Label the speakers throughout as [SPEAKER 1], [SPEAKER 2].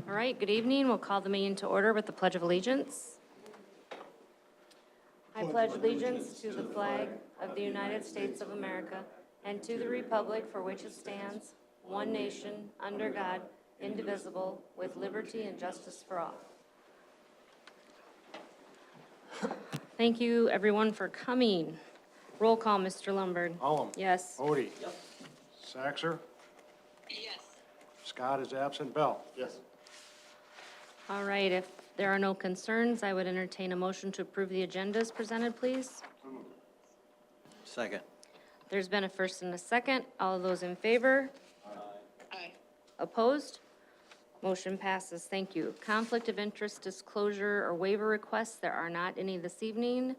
[SPEAKER 1] All right, good evening. We'll call the meeting to order with the Pledge of Allegiance. I pledge allegiance to the flag of the United States of America and to the republic for which it stands, one nation, under God, indivisible, with liberty and justice for all. Thank you, everyone, for coming. Roll call, Mr. Lundberg.
[SPEAKER 2] Holm.
[SPEAKER 1] Yes.
[SPEAKER 2] Odie. Yep. Saxer.
[SPEAKER 3] Yes.
[SPEAKER 2] Scott is absent. Bell.
[SPEAKER 4] Yes.
[SPEAKER 1] All right, if there are no concerns, I would entertain a motion to approve the agendas presented, please.
[SPEAKER 4] Second.
[SPEAKER 1] There's been a first and a second. All those in favor?
[SPEAKER 3] Aye.
[SPEAKER 1] Opposed? Motion passes. Thank you. Conflict of interest disclosure or waiver requests, there are not any this evening.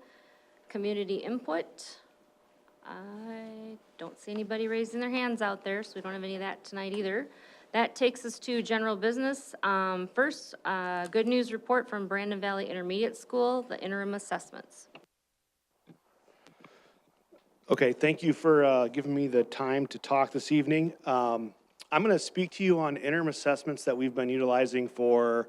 [SPEAKER 1] Community input. I don't see anybody raising their hands out there, so we don't have any of that tonight either. That takes us to general business. First, good news report from Brandon Valley Intermediate School, the interim assessments.
[SPEAKER 5] Okay, thank you for giving me the time to talk this evening. I'm going to speak to you on interim assessments that we've been utilizing we're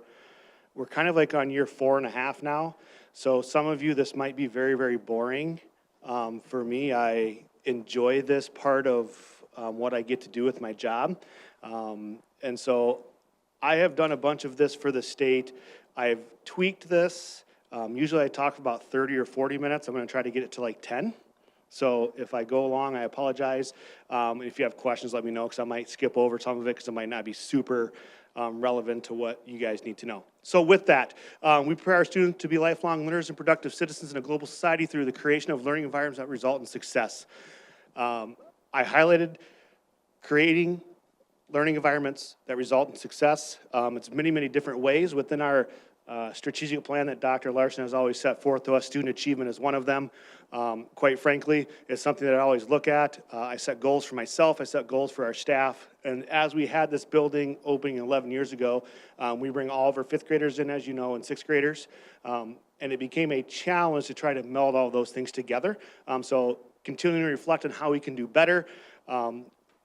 [SPEAKER 5] kind of like on year 4.5 now. So some of you, this might be very, very boring. For me, I enjoy this part of what I get to do with my job. And so I have done a bunch of this for the state. I've tweaked this. Usually I talk about 30 or 40 minutes. I'm going to try to get it to like 10. So if I go along, I apologize. If you have questions, let me know, because I might skip over some of it because it might not be super relevant to what you guys need to know. So with that, we prepare our students to be lifelong learners and productive citizens in a global society through the creation of learning environments that result in success. I highlighted creating learning environments that result in success. It's many, many different ways within our strategic plan that Dr. Larson has always set forth to us. Student achievement is one of them. Quite frankly, it's something that I always look at. I set goals for myself. I set goals for our staff. And as we had this building opening 11 years ago, we bring all of our 5th graders in, as you know, and 6th graders. And it became a challenge to try to meld all those things together. So continuing to reflect on how we can do better.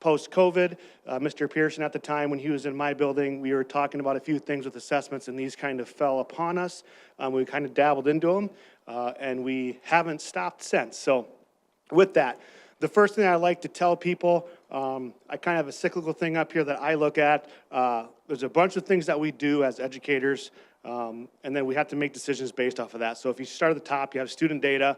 [SPEAKER 5] Post-COVID, Mr. Pearson at the time when he was in my building, we were talking about a few things with assessments, and these kind of fell upon us. We kind of dabbled into them, and we haven't stopped since. So with that, the first thing I like to tell people, I kind of have a cyclical thing up here that I look at. There's a bunch of things that we do as educators, and then we have to make decisions based off of that. So if you start at the top, you have student data.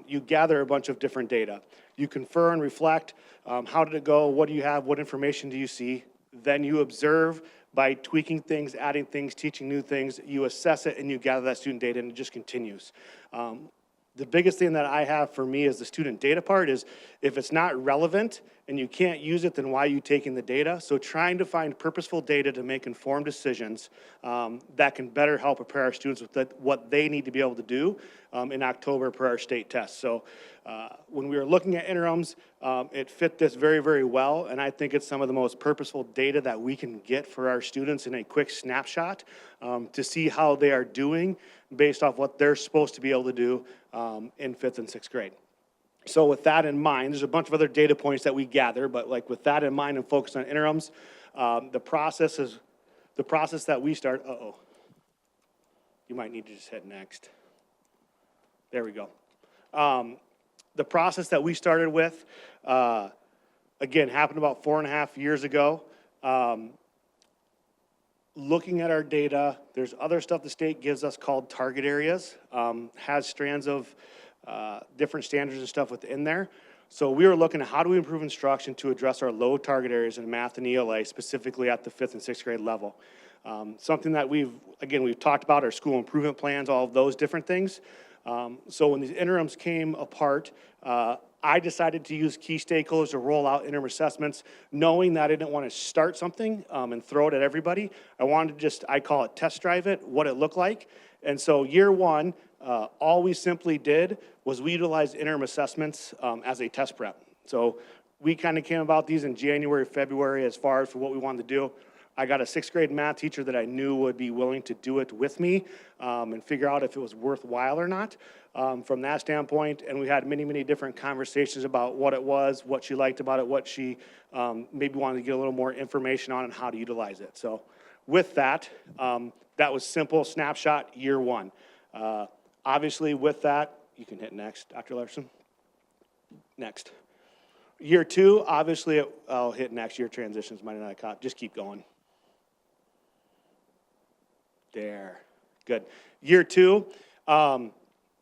[SPEAKER 5] You gather a bunch of different data. You confer and reflect. How did it go? What do you have? What information do you see? Then you observe by tweaking things, adding things, teaching new things. You assess it, and you gather that student data, and it just continues. The biggest thing that I have for me is the student data part is if it's not relevant and you can't use it, then why are you taking the data? So trying to find purposeful data to make informed decisions that can better help prepare our students with what they need to be able to do in October per our state test. So when we were looking at interims, it fit this very, very well, and I think it's some of the most purposeful data that we can get for our students in a quick snapshot to see how they are doing based off what they're supposed to be able to do in 5th and 6th grade. So with that in mind, there's a bunch of other data points that we gather, but like with that in mind and focus on interims, the process that we start, you might need to just hit next. There we go. The process that we started with, again, happened about 4.5 years ago. Looking at our data, there's other stuff the state gives us called target areas, has strands of different standards and stuff within there. So we were looking at how do we improve instruction to address our low target areas in math and ELA, specifically at the 5th and 6th grade level. Something that we've talked about, our school improvement plans, all of those different things. So when these interims came apart, I decided to use key stakeholders to roll out interim assessments, knowing that I didn't want to start something and throw it at everybody. I wanted to I call it test drive it, what it looked like. And so year one, all we simply did was we utilized interim assessments as a test prep. So we kind of came about these in January, February as far as for what we wanted to do. I got a 6th grade math teacher that I knew would be willing to do it with me and figure out if it was worthwhile or not from that standpoint. And we had many, many different conversations about what it was, what she liked about it, what she maybe wanted to get a little more information on and how to utilize it. So with that, that was simple snapshot year one. Obviously, with that, you can hit next, Dr. Larson. Next. Year two, obviously, I'll hit next year transitions, might not caught. Just keep going. There. Good. Year two,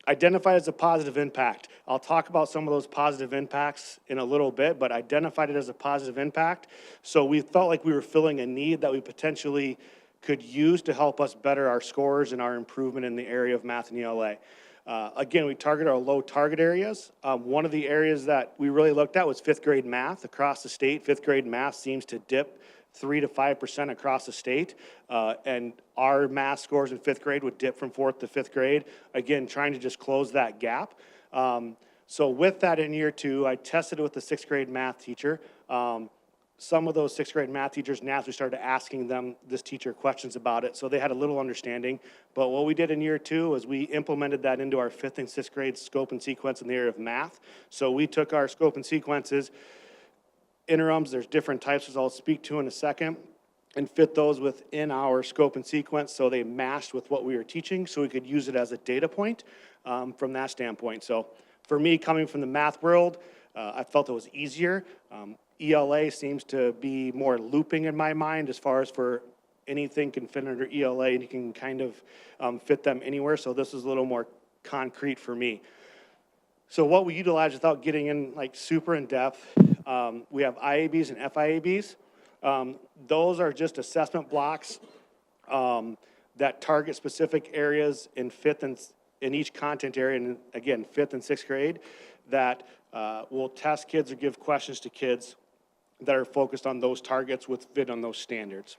[SPEAKER 5] identified as a positive impact. I'll talk about some of those positive impacts in a little bit, but identified it as a positive impact. So we felt like we were filling a need that we potentially could use to help us better our scores and our improvement in the area of math and ELA. Again, we target our low target areas. One of the areas that we really looked at was fifth grade math. Across the state, fifth grade math seems to dip 3 to 5% across the state. And our math scores in fifth grade would dip from fourth to fifth grade. Again, trying to just close that gap. So with that in year two, I tested it with the sixth grade math teacher. Some of those sixth grade math teachers naturally started asking this teacher questions about it, so they had a little understanding. But what we did in year two was we implemented that into our fifth and sixth grade scope and sequence in the area of math. So we took our scope and sequences, interims, there's different types, as I'll speak to in a second, and fit those within our scope and sequence so they matched with what we were teaching, so we could use it as a data point from that standpoint. So for me, coming from the math world, I felt it was easier. ELA seems to be more looping in my mind as far as for anything can fit under ELA and you can kind of fit them anywhere. So this is a little more concrete for me. So what we utilize without getting in like super in depth, we have IABs and FIABs. Those are just assessment blocks that target specific areas in fifth and in each content area, and again, fifth and sixth grade, that will test kids or give questions to kids that are focused on those targets with fit on those standards.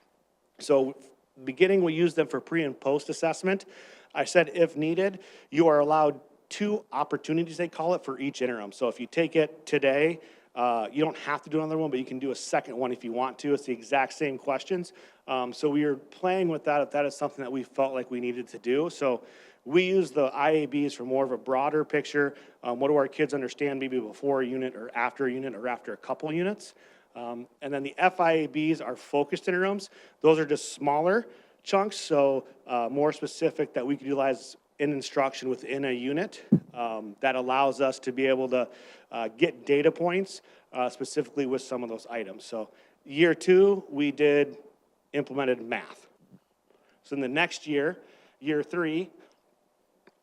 [SPEAKER 5] So beginning, we use them for pre and post assessment. I said if needed, you are allowed 2 opportunities, they call it, for each interim. So if you take it today, you don't have to do another one, but you can do a second one if you want to. It's the exact same questions. So we are playing with that if that is something that we felt like we needed to do. So we use the IABs for more of a broader picture. What do our kids understand maybe before a unit or after a couple units? And then the FIABs are focused interims. Those are just smaller chunks, so more specific that we can utilize in instruction within a unit that allows us to be able to get data points specifically with some of those items. So year two, we implemented math. So in the next year, year three,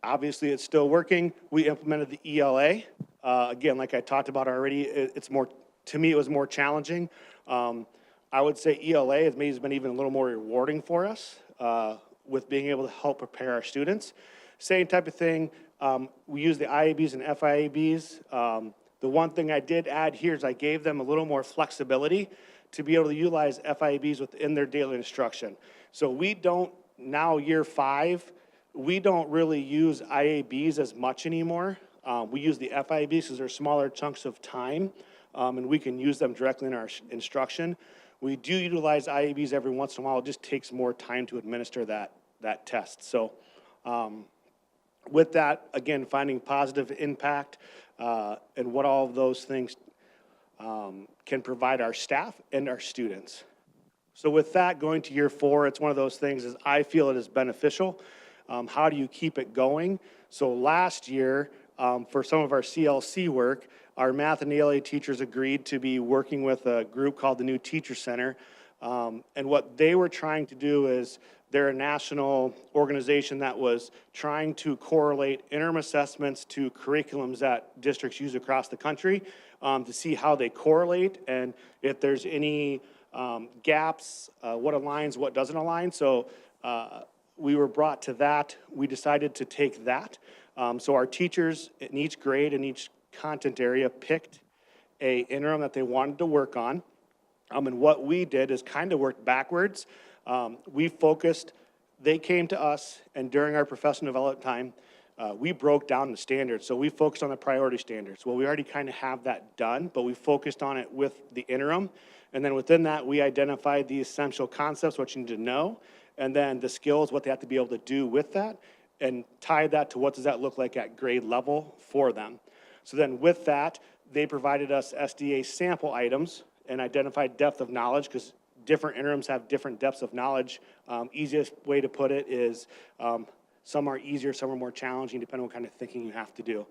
[SPEAKER 5] obviously it's still working. We implemented the ELA. Again, like I talked about already, it's more, to me, it was more challenging. I would say ELA has maybe been even a little more rewarding for us with being able to help prepare our students. Same type of thing, we use the IABs and FIABs. The one thing I did add here is I gave them a little more flexibility to be able to utilize FIABs within their daily instruction. So we don't, now year 5, we don't really use IABs as much anymore. We use the FIABs because they're smaller chunks of time, and we can use them directly in our instruction. We do utilize IABs every once in a while. It just takes more time to administer that test. So with that, again, finding positive impact and what all of those things can provide our staff and our students. So with that, going to year 4, it's one of those things is I feel it is beneficial. How do you keep it going? So last year, for some of our CLC work, our math and ELA teachers agreed to be working with a group called the New Teacher Center. And what they were trying to do is they're a national organization that was trying to correlate interim assessments to curriculums that districts use across the country to see how they correlate and if there's any gaps, what aligns, what doesn't align. So we were brought to that. We decided to take that. So our teachers in each grade and each content area picked a interim that they wanted to work on. And what we did is kind of worked backwards. We focused, they came to us, and during our professional development time, we broke down the standards. So we focused on the priority standards. Well, we already kind of have that done, but we focused on it with the interim. And then within that, we identified the essential concepts, what you need to know, and then the skills, what they have to be able to do with that, and tie that to what does that look like at grade level for them. So then with that, they provided us SDA sample items and identified depth of knowledge, because different interims have different depths of knowledge. Easiest way to put it is some are easier, some are more challenging, depending on what kind of thinking you have to do.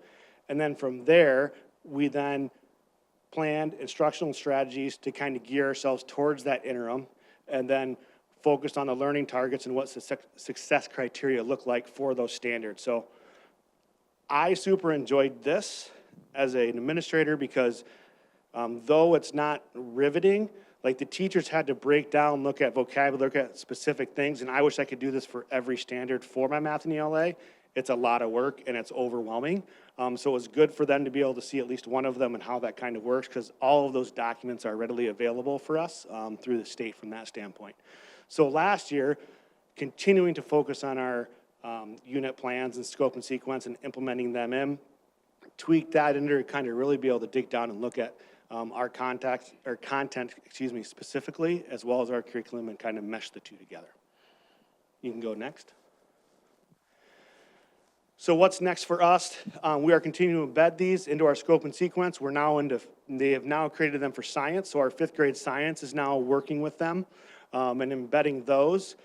[SPEAKER 5] And then from there, we then planned instructional strategies to kind of gear ourselves towards that interim, and then focused on the learning targets and what success criteria look like for those standards. So I super enjoyed this as an administrator because though it's not riveting, like the teachers had to break down, look at vocabulary, look at specific things, and I wish I could do this for every standard for my math and ELA. It's a lot of work and it's overwhelming. So it was good for them to be able to see at least one of them and how that kind of works, because all of those documents are readily available for us through the state from that standpoint. So last year, continuing to focus on our unit plans and scope and sequence and implementing them in, tweak that in there to kind of really be able to dig down and look at our content, specifically, as well as our curriculum, and kind of mesh the two together. You can go next. So what's next for us? We are continuing to embed these into our scope and sequence. They have now created them for science, so our 5th grade science is now working with them and embedding those.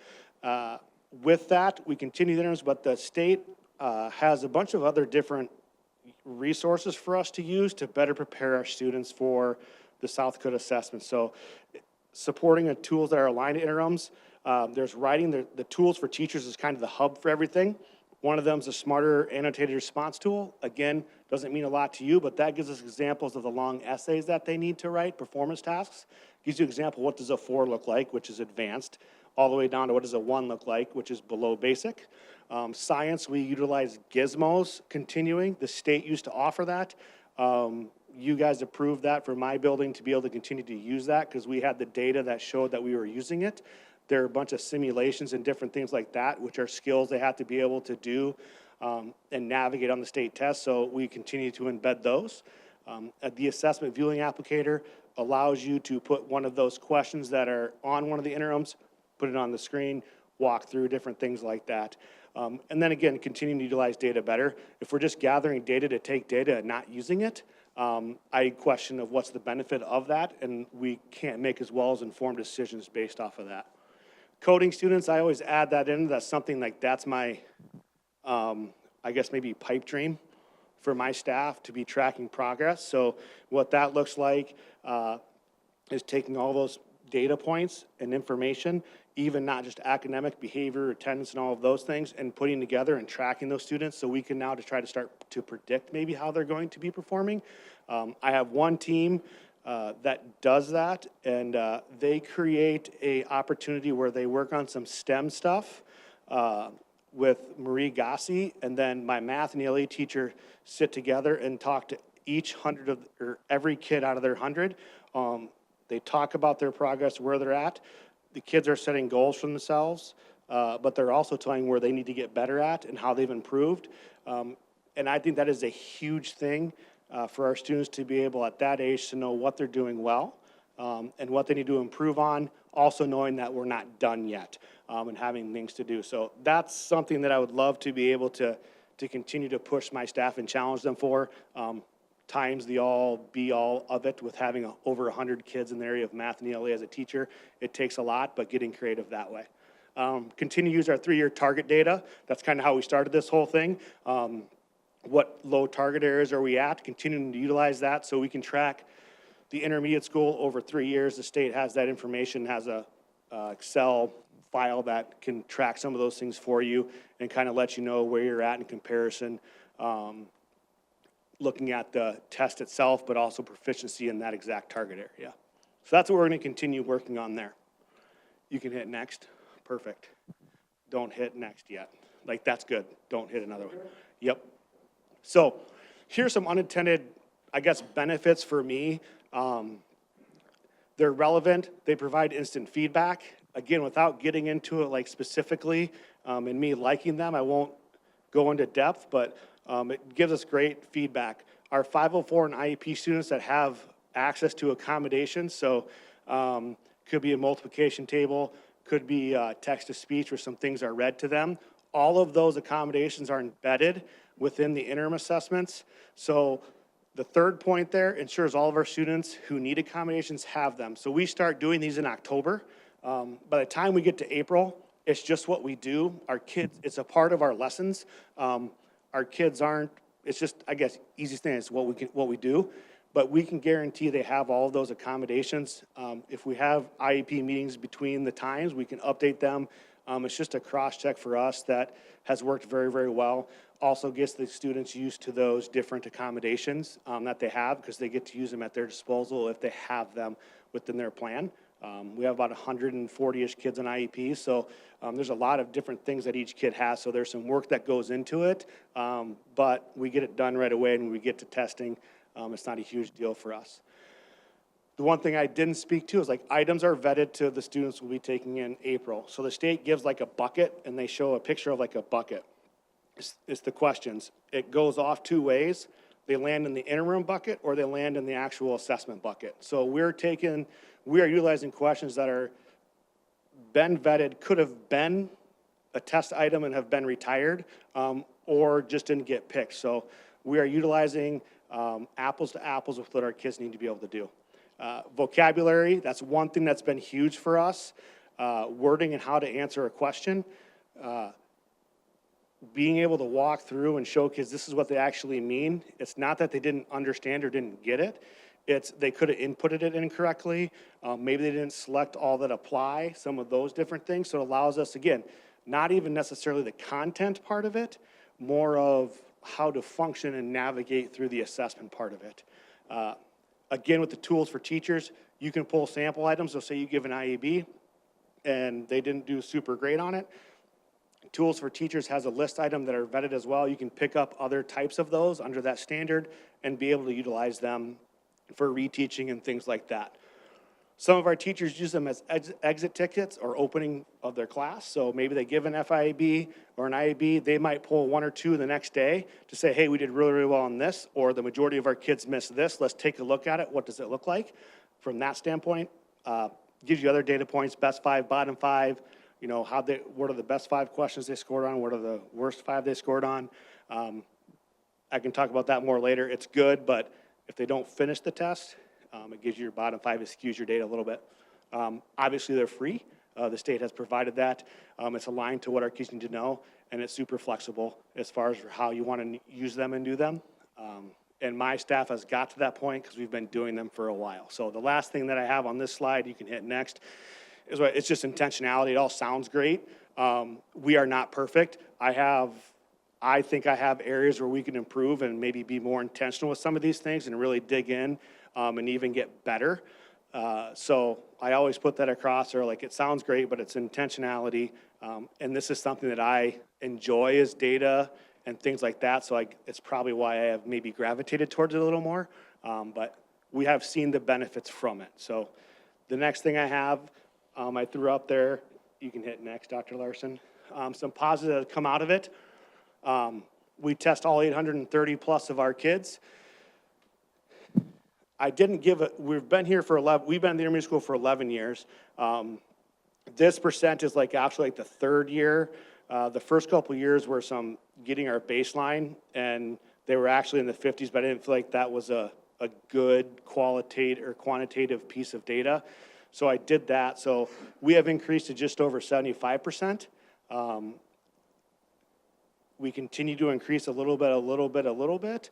[SPEAKER 5] With that, we continue the interims, but the state has a bunch of other different resources for us to use to better prepare our students for the South Dakota assessment. So supporting the tools that are aligned to interims. There's writing, the tools for teachers is kind of the hub for everything. One of them is a smarter annotated response tool. Again, doesn't mean a lot to you, but that gives us examples of the long essays that they need to write, performance tasks. Gives you an example, what does a 4 look like, which is advanced, all the way down to what does a 1 look like, which is below basic. Science, we utilize Gizmos continuing. The state used to offer that. You guys approved that for my building to be able to continue to use that because we had the data that showed that we were using it. There are a bunch of simulations and different things like that, which are skills they have to be able to do and navigate on the state test. So we continue to embed those. The assessment viewing applicator allows you to put one of those questions that are on one of the interims, put it on the screen, walk through different things like that. And then again, continuing to utilize data better. If we're just gathering data to take data and not using it, I question of what's the benefit of that, and we can't make as well as informed decisions based off of that. Coding students, I always add that in. That's something like that's my, I guess maybe pipe dream for my staff to be tracking progress. So what that looks like is taking all those data points and information, even not just academic behavior, attendance, and all of those things, and putting together and tracking those students so we can now to try to start to predict maybe how they're going to be performing. I have one team that does that, and they create a opportunity where they work on some STEM stuff with Marie Gassi, and then my math and ELA teacher sit together and talk to each 100 of, or every kid out of their 100. They talk about their progress, where they're at. The kids are setting goals for themselves, but they're also telling where they need to get better at and how they've improved. And I think that is a huge thing for our students to be able at that age to know what they're doing well and what they need to improve on, also knowing that we're not done yet and having things to do. So that's something that I would love to be able to continue to push my staff and challenge them for. Times the all be all of it with having over 100 kids in the area of math and ELA as a teacher. It takes a lot, but getting creative that way. Continue to use our 3-year target data. That's kind of how we started this whole thing. What low target areas are we at? Continuing to utilize that so we can track the intermediate school over 3 years. The state has that information, has a Excel file that can track some of those things for you and kind of let you know where you're at in comparison. Looking at the test itself, but also proficiency in that exact target area. So that's what we're going to continue working on there. You can hit next. Perfect. Don't hit next yet. Like, that's good. Don't hit another one. Yep. So here's some unintended, I guess, benefits for me. They're relevant. They provide instant feedback. Again, without getting into it like specifically and me liking them, I won't go into depth, but it gives us great feedback. Our 504 and IEP students that have access to accommodations, so could be a multiplication table, could be text-to-speech where some things are read to them. All of those accommodations are embedded within the interim assessments. So the third point there ensures all of our students who need accommodations have them. So we start doing these in October. By the time we get to April, it's just what we do. Our kids, it's a part of our lessons. Our kids aren't, it's just, I guess, easiest thing is what we do. But we can guarantee they have all of those accommodations. If we have IEP meetings between the times, we can update them. It's just a cross-check for us that has worked very, very well. Also gets the students used to those different accommodations that they have, because they get to use them at their disposal if they have them within their plan. We have about 140-ish kids in IEP, so there's a lot of different things that each kid has, so there's some work that goes into it, but we get it done right away, and when we get to testing, it's not a huge deal for us. The one thing I didn't speak to is like items are vetted to the students we'll be taking in April. So the state gives like a bucket, and they show a picture of like a bucket. It's the questions. It goes off two ways. They land in the interim bucket or they land in the actual assessment bucket. So we are utilizing questions that are been vetted, could have been a test item and have been retired, or just didn't get picked. So we are utilizing apples to apples with what our kids need to be able to do. Vocabulary, that's one thing that's been huge for us. Wording and how to answer a question. Being able to walk through and show kids this is what they actually mean. It's not that they didn't understand or didn't get it. It's they could have inputted it incorrectly. Maybe they didn't select all that apply, some of those different things. So it allows us, again, not even necessarily the content part of it, more of how to function and navigate through the assessment part of it. Again, with the tools for teachers, you can pull sample items. So say you give an IEB and they didn't do super great on it. Tools for Teachers has a list item that are vetted as well. You can pick up other types of those under that standard and be able to utilize them for reteaching and things like that. Some of our teachers use them as exit tickets or opening of their class. So maybe they give an FIEB or an IEB, they might pull one or two the next day to say, hey, we did really, really well on this, or the majority of our kids missed this. Let's take a look at it. What does it look like? From that standpoint, gives you other data points, best five, bottom five, you know, what are the best 5 questions they scored on? What are the worst 5 they scored on? I can talk about that more later. It's good, but if they don't finish the test, it gives you your bottom 5, it skews your data a little bit. Obviously, they're free. The state has provided that. It's aligned to what our kids need to know, and it's super flexible as far as how you want to use them and do them. And my staff has got to that point because we've been doing them for a while. So the last thing that I have on this slide, you can hit next, is what it's just intentionality. It all sounds great. We are not perfect. I think I have areas where we can improve and maybe be more intentional with some of these things and really dig in and even get better. So I always put that across, or like it sounds great, but it's intentionality. And this is something that I enjoy is data and things like that. So it's probably why I have maybe gravitated towards it a little more. But we have seen the benefits from it. So the next thing I have, I threw up there, you can hit next, Dr. Larson. Some positives that have come out of it. We test all 830 plus of our kids. I didn't give it, we've been here for 11, we've been in the intermediate school for 11 years. This percent is like actually like the third year. The first couple of years were some getting our baseline, and they were actually in the 50s, but I didn't feel like that was a good qualitative or quantitative piece of data. So I did that. So we have increased to just over 75%. We continue to increase a little bit.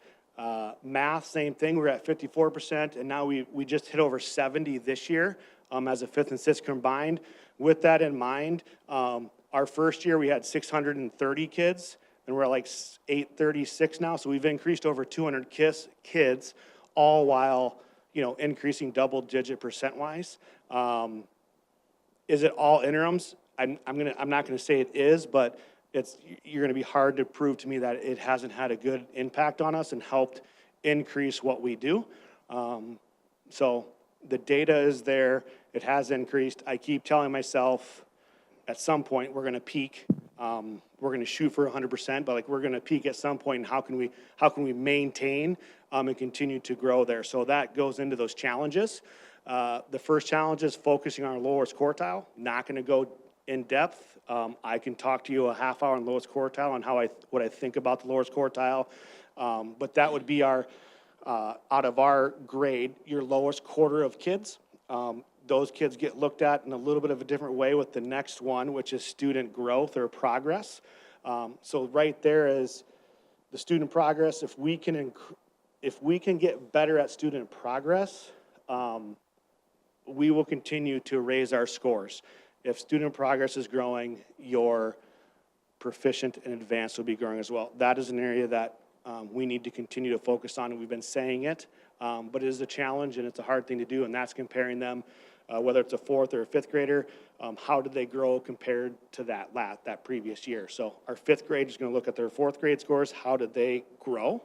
[SPEAKER 5] Math, same thing. We're at 54%, and now we just hit over 70 this year as a 5th and 6th combined. With that in mind, our first year we had 630 kids, and we're at like 836 now. So we've increased over 200 kids, all while increasing double-digit percent-wise. Is it all interims? I'm not gonna say it is, but you're gonna be hard to prove to me that it hasn't had a good impact on us and helped increase what we do. So the data is there, it has increased. I keep telling myself at some point we're gonna peak. We're gonna shoot for 100%, but we're gonna peak at some point, and how can we maintain and continue to grow there? So that goes into those challenges. The first challenge is focusing on our lowest quartile. Not gonna go in depth. I can talk to you a half hour on lowest quartile on what I think about the lowest quartile. But that would be our, out of our grade, your lowest quarter of kids. those kids get looked at in a little bit of a different way with the next one, which is student growth or progress. So right there is the student progress. If we can get better at student progress, we will continue to raise our scores. If student progress is growing, your proficient and advanced will be growing as well. That is an area that we need to continue to focus on, and we've been saying it, but it is a challenge and it's a hard thing to do, and that's comparing them, whether it's a fourth or a fifth grader, how did they grow compared to that previous year. So our fifth grade is going to look at their fourth grade scores, how did they grow?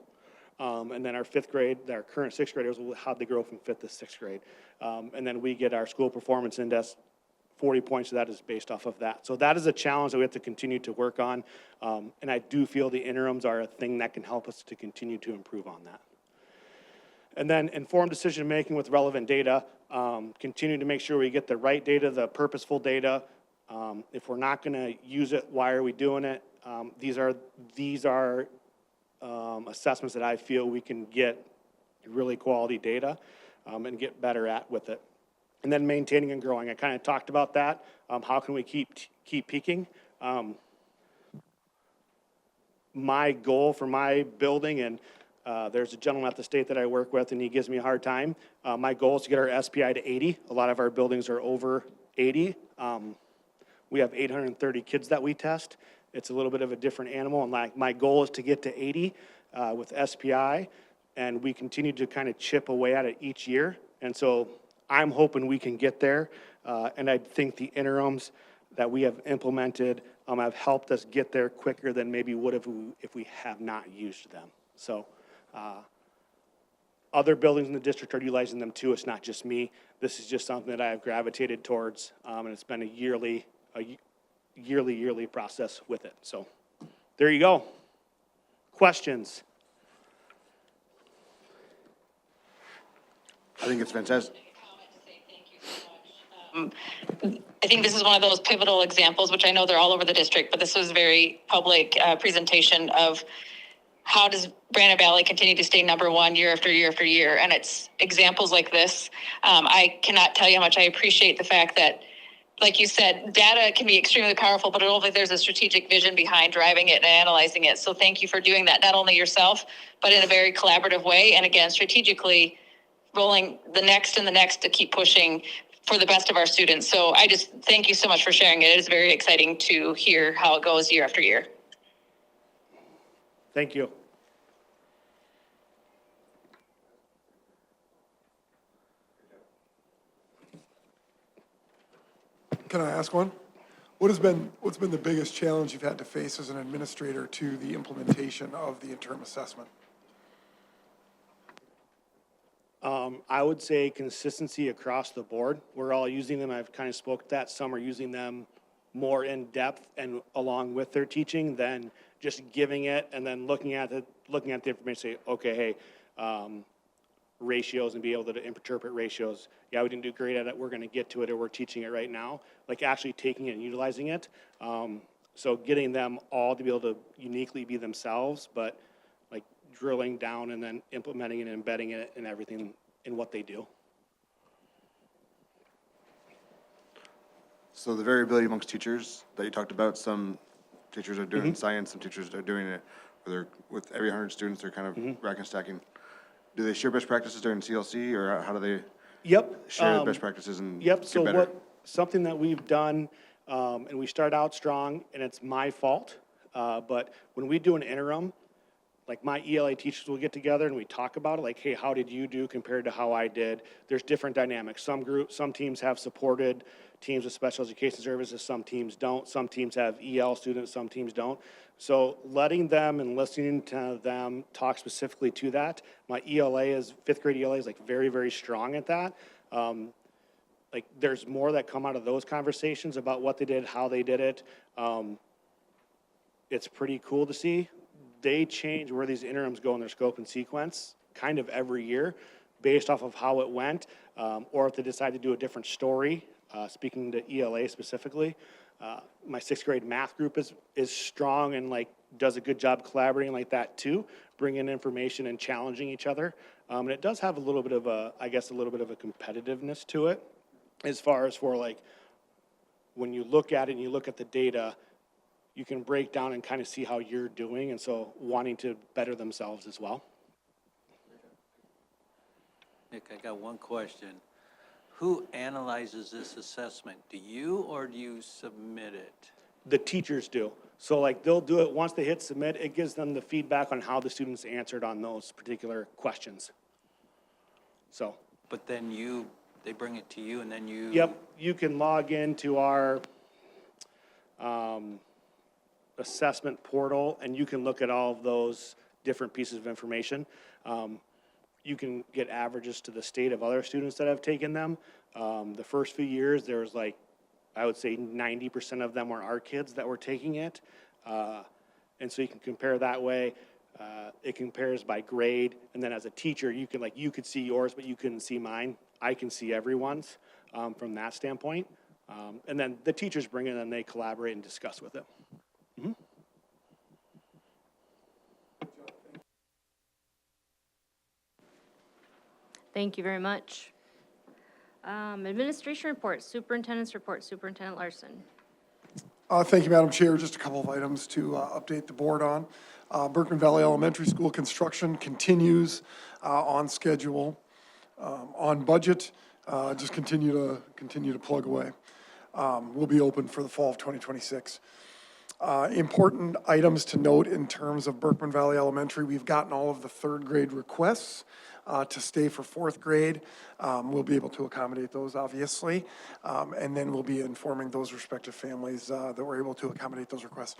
[SPEAKER 5] And then our fifth grade, our current sixth graders, how'd they grow from fifth to sixth grade? And then we get our school performance index, 40 points of that is based off of that. So that is a challenge that we have to continue to work on. And I do feel the interims are a thing that can help us to continue to improve on that. And then informed decision-making with relevant data, continue to make sure we get the right data, the purposeful data. If we're not gonna use it, why are we doing it? These are assessments that I feel we can get really quality data and get better at with it. And then maintaining and growing. I kind of talked about that. How can we keep peaking? My goal for my building, and there's a gentleman at the state that I work with, and he gives me a hard time. My goal is to get our SPI to 80. A lot of our buildings are over 80. We have 830 kids that we test. It's a little bit of a different animal, and my goal is to get to 80 with SPI, and we continue to kind of chip away at it each year. And so I'm hoping we can get there, and I think the interims that we have implemented have helped us get there quicker than maybe would have if we have not used them. So other buildings in the district are utilizing them too. It's not just me. This is just something that I have gravitated towards, and it's been a yearly process with it. So there you go. Questions?
[SPEAKER 6] I think it's fantastic.
[SPEAKER 3] I think this is one of those pivotal examples, which I know they're all over the district, but this was a very public presentation of how does Brandon Valley continue to stay number one year after year after year. And it's examples like this. I cannot tell you how much I appreciate the fact that, like you said, data can be extremely powerful, but I don't think there's a strategic vision behind driving it and analyzing it. So thank you for doing that, not only yourself, but in a very collaborative way. And again, strategically rolling the next and the next to keep pushing for the best of our students. So I just thank you so much for sharing it. It is very exciting to hear how it goes year after year.
[SPEAKER 5] Thank you.
[SPEAKER 7] Can I ask one? What's been the biggest challenge you've had to face as an administrator to the implementation of the interim assessment?
[SPEAKER 5] I would say consistency across the board. We're all using them. I've kind of spoke to that. Some are using them more in depth and along with their teaching than just giving it and then looking at the information, say, okay, hey, ratios, and be able to interpret ratios. Yeah, we didn't do great at it. We're going to get to it, or we're teaching it right now. Like actually taking it and utilizing it. So getting them all to be able to uniquely be themselves, but like drilling down and then implementing and embedding it in everything in what they do.
[SPEAKER 6] So the variability amongst teachers that you talked about, some teachers are doing science, some teachers are doing it, whether with every 100 students, they're kind of rack and stacking. Do they share best practices during CLC, or how do they share the best practices and
[SPEAKER 5] Yep,
[SPEAKER 6] get
[SPEAKER 5] so
[SPEAKER 6] better?
[SPEAKER 5] something that we've done, and we start out strong, and it's my fault, but when we do an interim, like my ELA teachers will get together and we talk about it, like, hey, how did you do compared to how I did? There's different dynamics. Some teams have supported teams with special education services, some teams don't. Some teams have EL students, some teams don't. So letting them and listening to them talk specifically to that, my fifth grade ELA is like very, very strong at that. Like there's more that come out of those conversations about what they did, how they did it. It's pretty cool to see. They change where these interims go in their scope and sequence kind of every year based off of how it went, or if they decide to do a different story, speaking to ELA specifically. My sixth grade math group is strong and like does a good job collaborating like that too, bringing information and challenging each other. And it does have a little bit of a competitiveness to it. as far as for like, when you look at it and you look at the data, you can break down and kind of see how you're doing, and so wanting to better themselves as well.
[SPEAKER 4] Nick, I got one question. Who analyzes this assessment? Do you or do you submit it?
[SPEAKER 5] The teachers do. So like they'll do it, once they hit submit, it gives them the feedback on how the students answered on those particular questions. So,
[SPEAKER 4] But then they bring it to you and then you.
[SPEAKER 5] yep, you can log into our assessment portal and you can look at all of those different pieces of information. You can get averages to the state of other students that have taken them. The first few years, there was like, I would say 90% of them were our kids that were taking it. And so you can compare that way. It compares by grade. And then as a teacher, you could see yours, but you couldn't see mine. I can see everyone's from that standpoint. And then the teachers bring it and they collaborate and discuss with it.
[SPEAKER 1] Thank you very much. Administration report, Superintendent's report, Superintendent Larson.
[SPEAKER 7] Thank you, Madam Chair. Just a couple of items to update the board on. Berkman Valley Elementary School construction continues on schedule, on budget. Just continue to plug away. We'll be open for the fall of 2026. Important items to note in terms of Berkman Valley Elementary, we've gotten all of the third grade requests to stay for fourth grade. We'll be able to accommodate those, obviously. And then we'll be informing those respective families that we're able to accommodate those requests.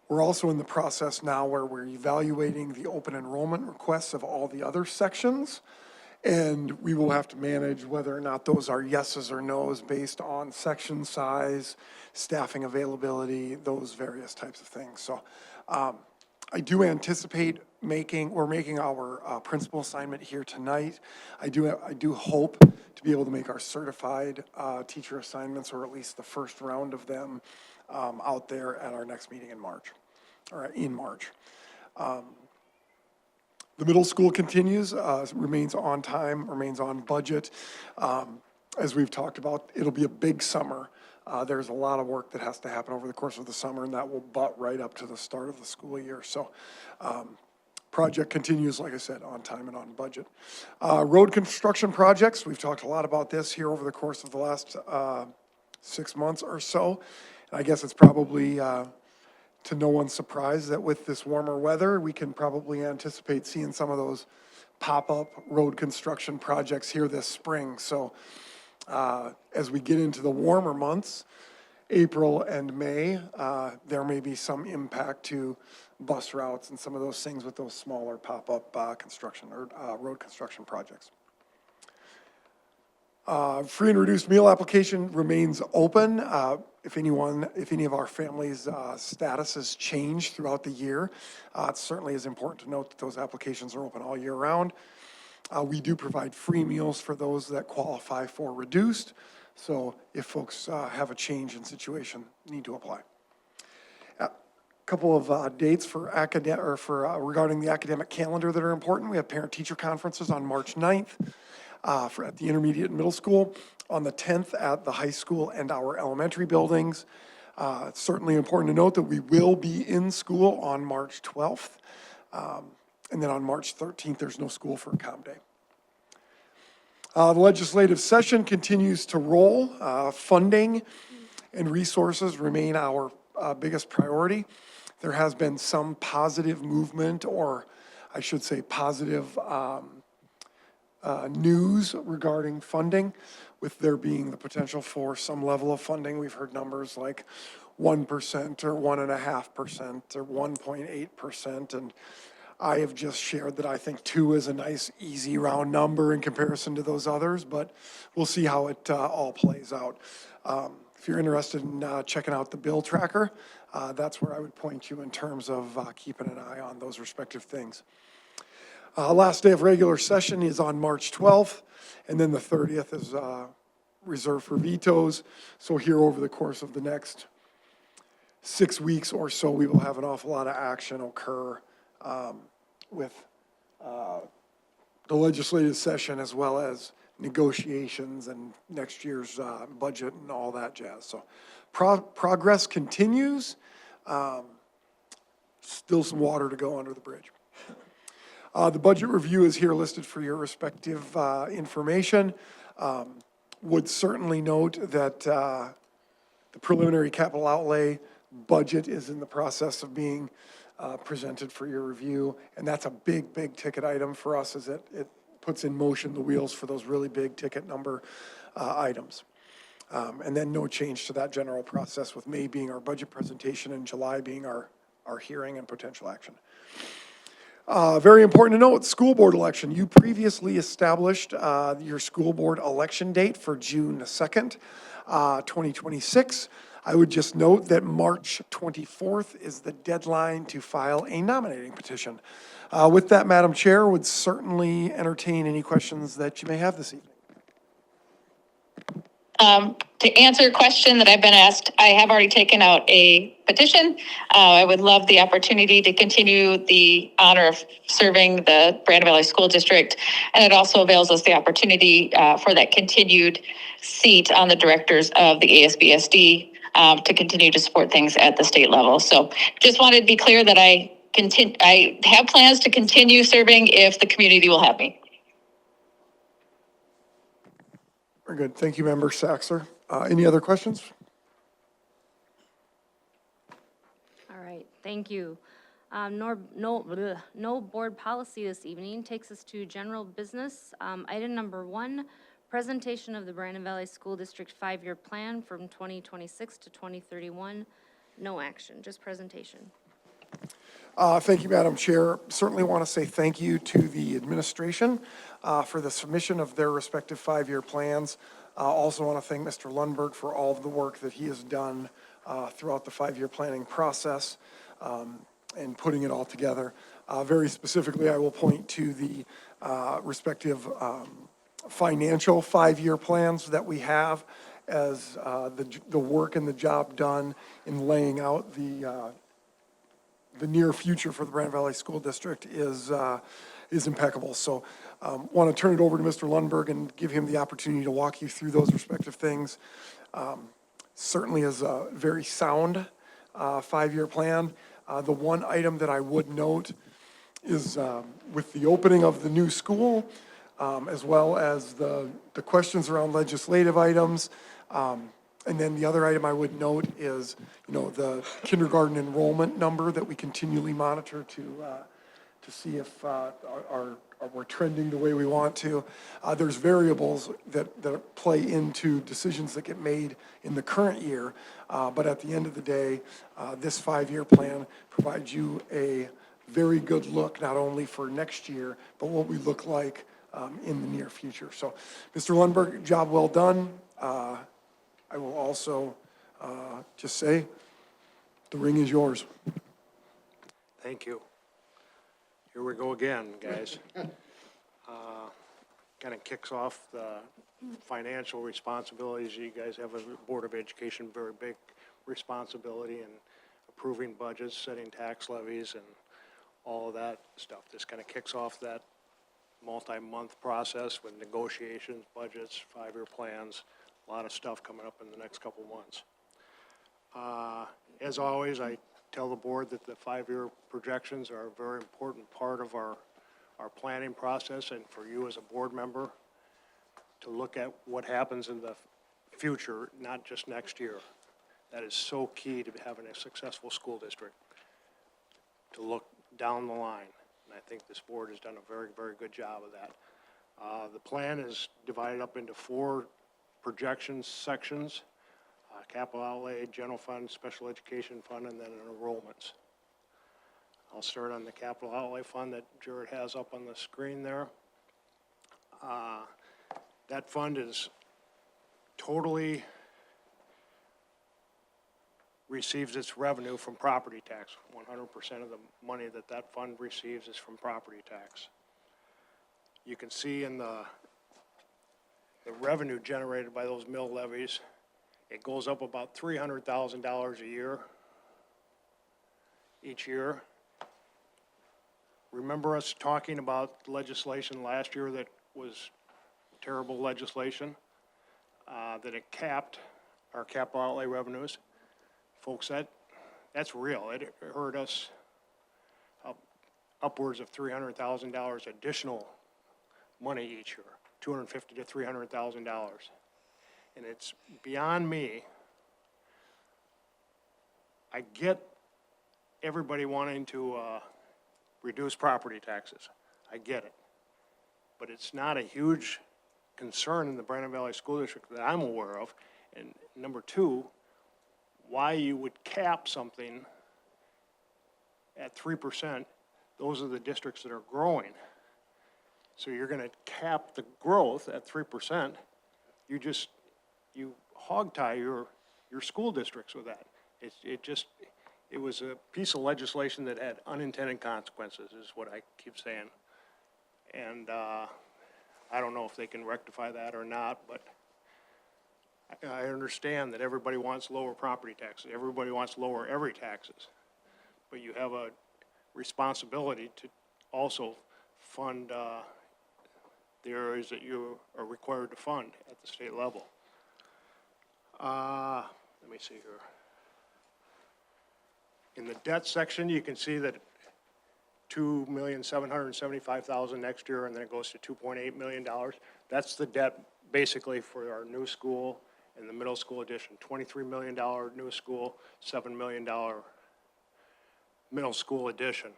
[SPEAKER 7] We're also in the process now where we're evaluating the open enrollment requests of all the other sections. And we will have to manage whether or not those are yeses or nos based on section size, staffing availability, those various types of things. So I do anticipate we're making our principal assignment here tonight. I do hope to be able to make our certified teacher assignments, or at least the first round of them, out there at our next meeting in March. The middle school continues, remains on time, remains on budget. As we've talked about, it'll be a big summer. There's a lot of work that has to happen over the course of the summer, and that will butt right up to the start of the school year. So project continues, like I said, on time and on budget. Road construction projects, we've talked a lot about this here over the course of the last 6 months or so. And I guess it's probably to no one's surprise that with this warmer weather, we can probably anticipate seeing some of those pop-up road construction projects here this spring. So as we get into the warmer months, April and May, there may be some impact to bus routes and some of those things with those smaller pop-up construction or road construction projects. Free and reduced meal application remains open. If any of our families' statuses change throughout the year, it certainly is important to note that those applications are open all year round. We do provide free meals for those that qualify for reduced. So if folks have a change in situation, need to apply. A couple of dates for regarding the academic calendar that are important. We have parent-teacher conferences on March 9th. At the intermediate and middle school, on the 10th at the high school and our elementary buildings. It's certainly important to note that we will be in school on March 12th. And then on March 13th, there's no school for Comm Day. The legislative session continues to roll. Funding and resources remain our biggest priority. There has been some positive movement, or I should say positive news regarding funding, with there being the potential for some level of funding. We've heard numbers like 1% or 1.5% or 1.8%, and I have just shared that I think 2 is a nice, easy, round number in comparison to those others, but we'll see how it all plays out. If you're interested in checking out the bill tracker, that's where I would point you in terms of keeping an eye on those respective things. Last day of regular session is on March 12th, and then the 30th is reserved for vetoes. So here over the course of the next 6 weeks or so, we will have an awful lot of action occur with the legislative session, as well as negotiations and next year's budget and all that jazz. So progress continues. Still some water to go under the bridge. The budget review is here listed for your respective information. Would certainly note that the preliminary capital outlay budget is in the process of being presented for your review, and that's a big, big ticket item for us as it puts in motion the wheels for those really big ticket number items. And then no change to that general process, with May being our budget presentation and July being our hearing and potential action. Very important to note, school board election. You previously established your school board election date for June 2nd, 2026. I would just note that March 24th is the deadline to file a nominating petition. With that, Madam Chair, would certainly entertain any questions that you may have this evening.
[SPEAKER 3] To answer a question that I've been asked, I have already taken out a petition. I would love the opportunity to continue the honor of serving the Brandon Valley School District. And it also avails us the opportunity for that continued seat on the directors of the ASBSD to continue to support things at the state level. So just wanted to be clear that I have plans to continue serving if the community will have me.
[SPEAKER 7] Very good. Thank you, Member Saxer. Any other questions?
[SPEAKER 1] All right, thank you. No board policy this evening. Takes us to general business. Item number 1, presentation of the Brandon Valley School District 5-year plan from 2026 to 2031. No action, just presentation.
[SPEAKER 7] Thank you, Madam Chair. Certainly want to say thank you to the administration for the submission of their respective 5-year plans. Also want to thank Mr. Lundberg for all of the work that he has done throughout the 5-year planning process and putting it all together. Very specifically, I will point to the respective financial 5-year plans that we have as the work and the job done in laying out the near future for the Brandon Valley School District is impeccable. So want to turn it over to Mr. Lundberg and give him the opportunity to walk you through those respective things. Certainly is a very sound 5-year plan. The one item that I would note is with the opening of the new school, as well as the questions around legislative items, and then the other item I would note is, the kindergarten enrollment number that we continually monitor to see if we're trending the way we want to. There's variables that play into decisions that get made in the current year, but at the end of the day, this 5-year plan provides you a very good look, not only for next year, but what we look like in the near future. So, Mr. Lundberg, job well done. I will also just say, the ring is yours.
[SPEAKER 2] Thank you. Here we go again, guys. Kind of kicks off the financial responsibilities. You guys have a Board of Education, very big responsibility in approving budgets, setting tax levies, and all of that stuff. This kind of kicks off that multi-month process with negotiations, budgets, 5-year plans, a lot of stuff coming up in the next couple months. As always, I tell the board that the 5-year projections are a very important part of our planning process, and for you as a board member to look at what happens in the future, not just next year. That is so key to having a successful school district, to look down the line. And I think this board has done a very, very good job of that. The plan is divided up into 4 projection sections: capital outlay, general fund, special education fund, and then enrollments. I'll start on the capital outlay fund that Jared has up on the screen there. That fund is totally receives its revenue from property tax. 100% of the money that fund receives is from property tax. You can see in the revenue generated by those mill levies, it goes up about $300,000 a year, each year. Remember us talking about legislation last year that was terrible legislation, that it capped our capital outlay revenues. Folks, that's real. It hurt us upwards of $300,000 additional money each year, $250,000 to $300,000. And it's beyond me. I get everybody wanting to reduce property taxes. I get it. But it's not a huge concern in the Brandon Valley School District that I'm aware of. And number two, why you would cap something at 3%, those are the districts that are growing. So you're gonna cap the growth at 3%, you hog tie your school districts with that. It was a piece of legislation that had unintended consequences, is what I keep saying. And, I don't know if they can rectify that or not, but I understand that everybody wants lower property taxes. Everybody wants lower every taxes. But you have a responsibility to also fund, the areas that you are required to fund at the state level. Let me see here. In the debt section, you can see that $2,775,000 next year, and then it goes to $2.8 million. That's the debt basically for our new school and the middle school addition. $23 million new school, $7 million middle school addition.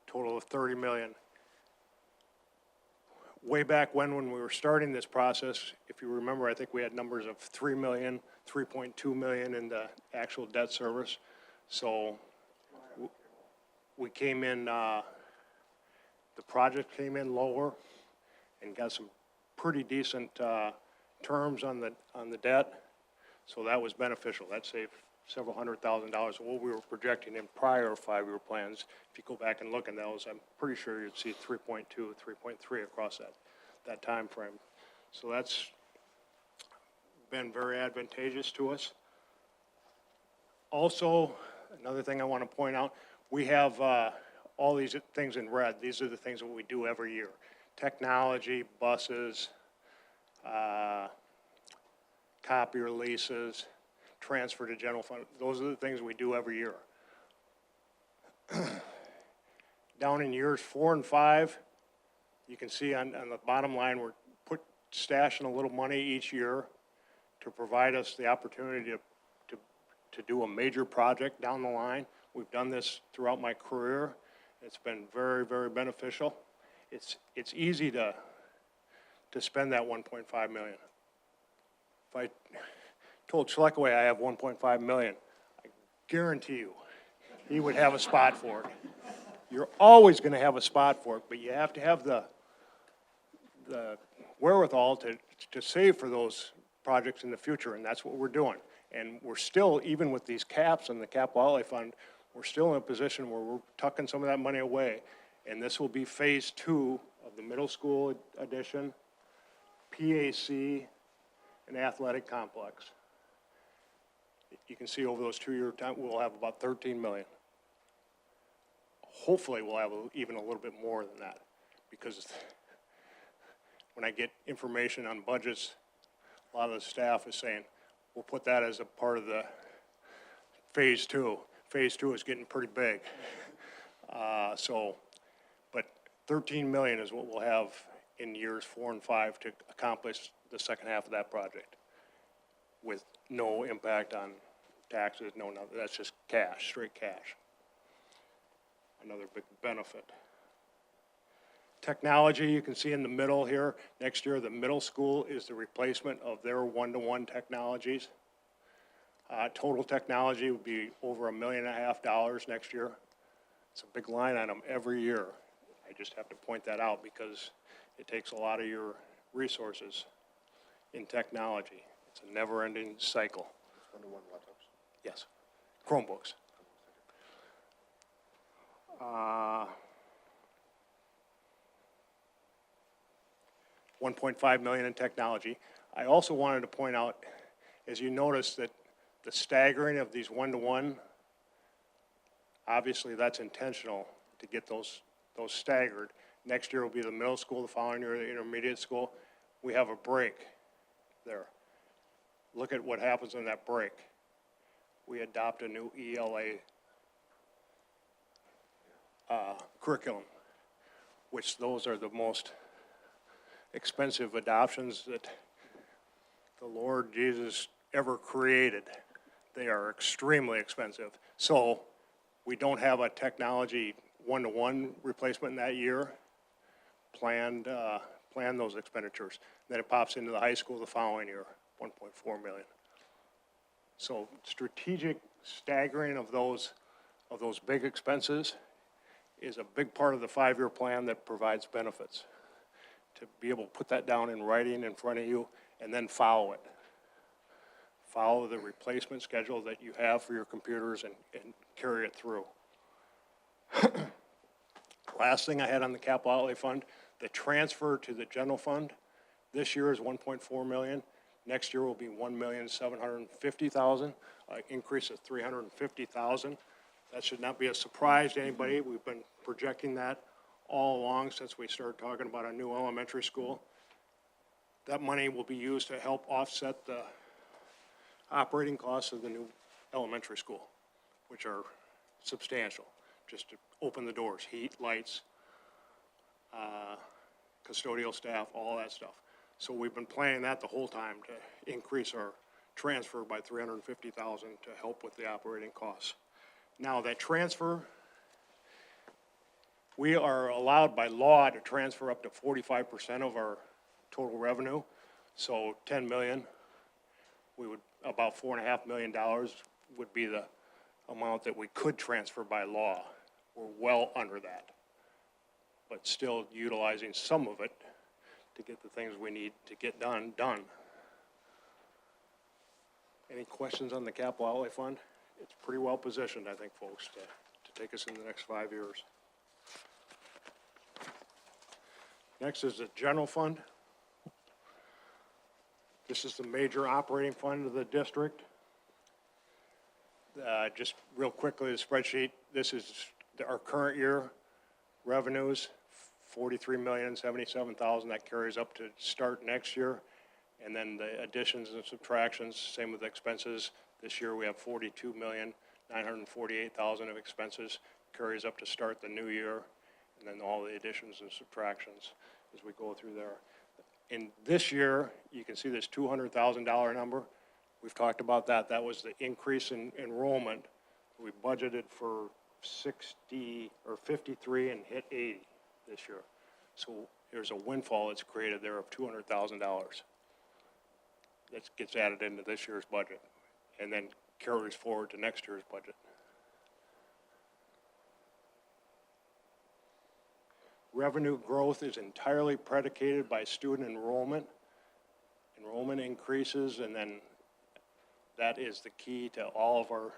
[SPEAKER 2] Total of $30 million. Way back when we were starting this process, if you remember, I think we had numbers of 3 million, 3.2 million in the actual debt service. So we came in, the project came in lower and got some pretty decent terms on the debt. So that was beneficial. That saved several $100,000 of what we were projecting in prior 5-year plans. If you go back and look at those, I'm pretty sure you'd see 3.2, 3.3 across that time frame. So that's been very advantageous to us. Also, another thing I want to point out, we have all these things in red. These are the things that we do every year. Technology, buses, copier leases, transfer to general fund. Those are the things we do every year. Down in years 4 and 5, you can see on the bottom line, we're stashing a little money each year to provide us the opportunity to do a major project down the line. We've done this throughout my career. It's been very, very beneficial. It's easy to spend that 1.5 million. If I told Schleckaway I have 1.5 million, I guarantee you, he would have a spot for it. You're always gonna have a spot for it, but you have to have the wherewithal to save for those projects in the future, and that's what we're doing. And we're still, even with these caps and the capital outlay fund, we're still in a position where we're tucking some of that money away. And this will be phase 2 of the middle school addition, PAC, and athletic complex. You can see over those 2-year time, we'll have about 13 million. Hopefully we'll have even a little bit more than that, because when I get information on budgets, a lot of the staff is saying, we'll put that as a part of the phase 2. Phase 2 is getting pretty big. But 13 million is what we'll have in years 4 and 5 to accomplish the second half of that project with no impact on taxes, no, that's just cash, straight cash. Another big benefit. Technology, you can see in the middle here, next year the middle school is the replacement of their one-to-one technologies. Total technology would be over $1.5 million next year. It's a big line item every year. I just have to point that out because it takes a lot of your resources in technology. It's a never-ending cycle.
[SPEAKER 6] One-to-one laptops.
[SPEAKER 2] Yes, Chromebooks. 1.5 million in technology. I also wanted to point out, as you notice, that the staggering of these one-to-one, obviously that's intentional to get those staggered. Next year will be the middle school, the following year, the intermediate school. We have a break there. Look at what happens in that break. We adopt a new ELA curriculum, which those are the most expensive adoptions that the Lord Jesus ever created. They are extremely expensive. So we don't have a technology one-to-one replacement in that year. Plan those expenditures. Then it pops into the high school the following year, 1.4 million. So strategic staggering of those big expenses is a big part of the 5-year plan that provides benefits. To be able to put that down in writing in front of you and then follow it. Follow the replacement schedule that you have for your computers and carry it through. Last thing I had on the capital outlay fund, the transfer to the general fund this year is 1.4 million. Next year will be 1,750,000, increase of 350,000. That should not be a surprise to anybody. We've been projecting that all along since we started talking about a new elementary school. That money will be used to help offset the operating costs of the new elementary school, which are substantial, just to open the doors, heat, lights, custodial staff, all that stuff. So we've been planning that the whole time to increase our transfer by 350,000 to help with the operating costs. Now that transfer, we are allowed by law to transfer up to 45% of our total revenue. So 10 million, about $4.5 million would be the amount that we could transfer by law. We're well under that, but still utilizing some of it to get the things we need to get done. Any questions on the capital outlay fund? It's pretty well positioned, I think, folks, to take us in the next 5 years. Next is the general fund. This is the major operating fund of the district. Just real quickly, the spreadsheet, this is our current year revenues, $43,077,000. That carries up to start next year. And then the additions and subtractions, same with expenses. This year we have $42,948,000 of expenses, carries up to start the new year. And then all the additions and subtractions as we go through there. In this year, you can see this $200,000 number. We've talked about that. That was the increase in enrollment. We budgeted for 60 or 53 and hit 80 this year. So there's a windfall that's created there of $200,000. That gets added into this year's budget and then carries forward to next year's budget. Revenue growth is entirely predicated by student enrollment. Enrollment increases, and then that is the key to all of our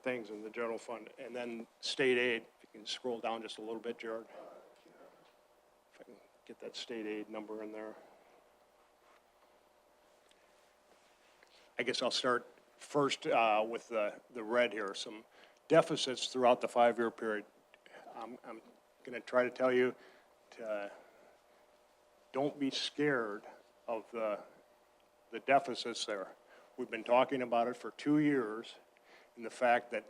[SPEAKER 2] things in the general fund. And then state aid, if you can scroll down just a little bit, Jared. If I can get that state aid number in there. I guess I'll start first with the red here. Some deficits throughout the 5-year period. I'm going to try to tell you to don't be scared of the deficits there. We've been talking about it for 2 years, and the fact that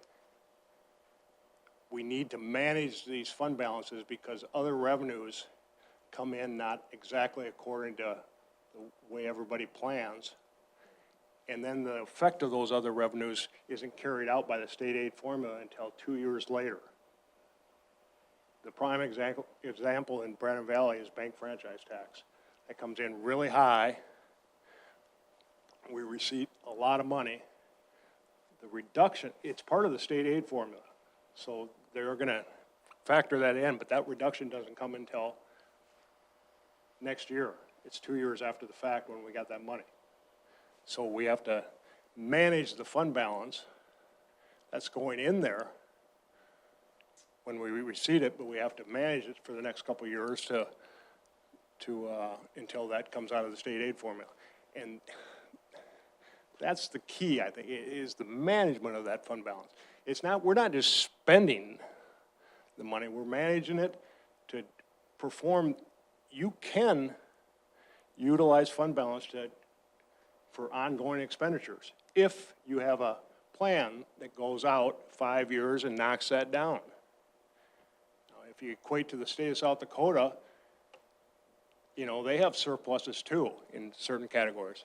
[SPEAKER 2] we need to manage these fund balances because other revenues come in not exactly according to the way everybody plans. And then the effect of those other revenues isn't carried out by the state aid formula until 2 years later. The prime example in Brandon Valley is bank franchise tax. That comes in really high. We receive a lot of money. The reduction, it's part of the state aid formula. So they're going to factor that in, but that reduction doesn't come until next year. It's 2 years after the fact when we got that money. So we have to manage the fund balance that's going in there when we receive it, but we have to manage it for the next couple of years until that comes out of the state aid formula. And that's the key, I think, is the management of that fund balance. It's not, we're not just spending the money, we're managing it to perform, you can utilize fund balance for ongoing expenditures, if you have a plan that goes out 5 years and knocks that down. Now, if you equate to the state of South Dakota, you know, they have surpluses too in certain categories.